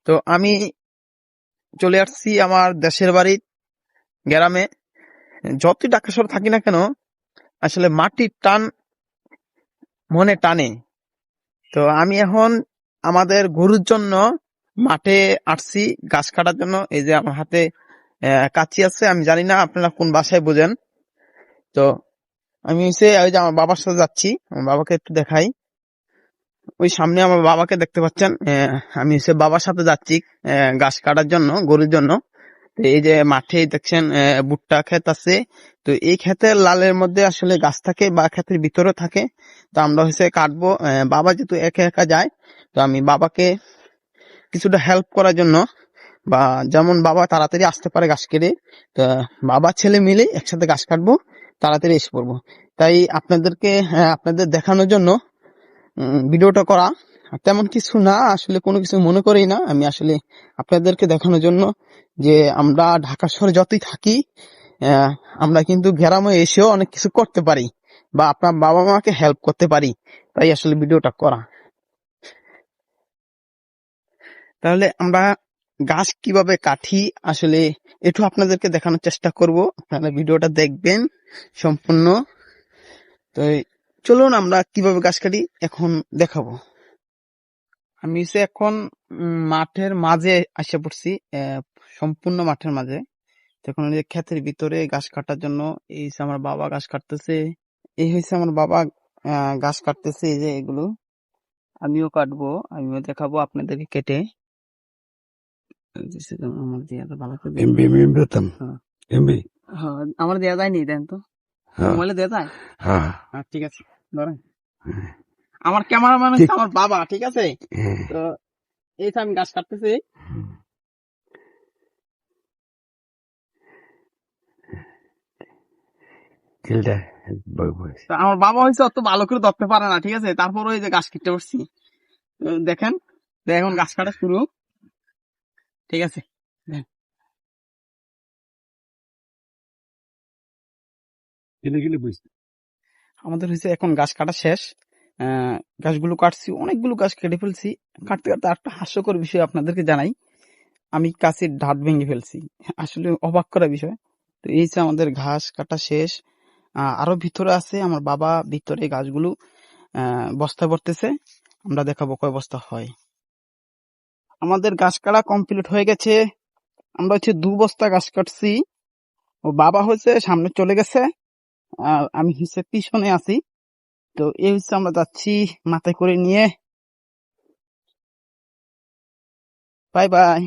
তো আমি চলে আসছি আমার দেশের বাড়ি গ্রামে। যতই ঢাকা শহরে থাকি না কেন, আসলে মাটির টান মনে টানে। তো আমি এখন আমাদের গরুর জন্য মাঠে আসছি গাছ কাটার জন্য। এই যে আমার হাতে কাঁচি আছে, আমি জানি না আপনারা কোন ভাষায় বোঝেন। তো আমি ওই যে আমার বাবার সাথে যাচ্ছি, আমার বাবাকে একটু দেখাই। ওই সামনে আমার বাবাকে দেখতে পাচ্ছেন। আমি বাবার সাথে যাচ্ছি গাছ কাটার জন্য গরুর জন্য। তো এই যে মাঠে দেখছেন ভুট্টা ক্ষেত আছে। তো এই ক্ষেতের লালের মধ্যে আসলে গাছ থাকে বা ক্ষেতের ভিতরে থাকে। তো আমরা কাটবো। বাবা যেহেতু একা একা যায়, তো আমি বাবাকে কিছুটা হেল্প করার জন্য, বা যেমন বাবা তাড়াতাড়ি আসতে পারে গাছ কেটে, তা বাবা ছেলে মিলে একসাথে গাছ কাটবো, তাড়াতাড়ি এসে পড়বো। তাই আপনাদেরকে আপনাদের দেখানোর জন্য ভিডিওটা করা। তেমন কিছু না, আসলে কোনো কিছু মনে করি না। আমি আসলে আপনাদেরকে দেখানোর জন্য যে আমরা ঢাকা শহরে যতই থাকি, আহ, আমরা কিন্তু গ্রামে এসেও অনেক কিছু করতে পারি, বা আপনার বাবা মাকে হেল্প করতে পারি। তাই আসলে ভিডিওটা করা। তাহলে আমরা গাছ কিভাবে কাটি আসলে একটু আপনাদেরকে দেখানোর চেষ্টা করব। আপনারা ভিডিওটা দেখবেন সম্পূর্ণ। তো চলুন আমরা কিভাবে গাছ কাটি এখন দেখাবো। আমি এখন মাঠের মাঝে এসে পড়ছি, সম্পূর্ণ মাঠের মাঝে। তখন এই যে ক্ষেতের ভিতরে গাছ কাটার জন্য এই আমার বাবা গাছ কাটতেছে। এই হয়েছে আমার বাবা গাছ কাটতেছে। এই যে এগুলো আমিও কাটবো, আমিও দেখাবো আপনাদেরকে কেটে। আমার দিয়ে ভালো করে আমার দেওয়া যায়নি, দেন তো মোবাইলে দেওয়া যায়। ঠিক আছে, ধরেন। আমার ক্যামেরাম্যান হচ্ছে আমার বাবা, ঠিক আছে। তো এই যে আমি গাছ কাটতেছি। আমার বাবা হয়েছে অত ভালো করে ধরতে পারে না, ঠিক আছে। তারপর ওই যে গাছ কেটে বসছি, দেখেন। এখন গাছ কাটা শুরু, ঠিক আছে। আমাদের হয়েছে এখন গাছ কাটা শেষ। গাছগুলো কাটছি, অনেকগুলো গাছ কেটে ফেলছি। কাটতে কাটতে একটা হাস্যকর বিষয় আপনাদেরকে জানাই, আমি গাছের ঢাট ভেঙে ফেলছি। আসলে অবাক করা বিষয়। তো এই যে আমাদের ঘাস কাটা শেষ। আরো ভিতরে আছে, আমার বাবা ভিতরে গাছগুলো বস্তা ভরতেছে। আমরা দেখাবো কয় বস্তা হয়। আমাদের গাছ কাটা কমপ্লিট হয়ে গেছে। আমরা 2 বস্তা গাছ কাটছি। ও বাবা সামনে চলে গেছে, আর আমি পিছনে আছি। তো এই আমরা যাচ্ছি মাথায় করে নিয়ে। Bye bye.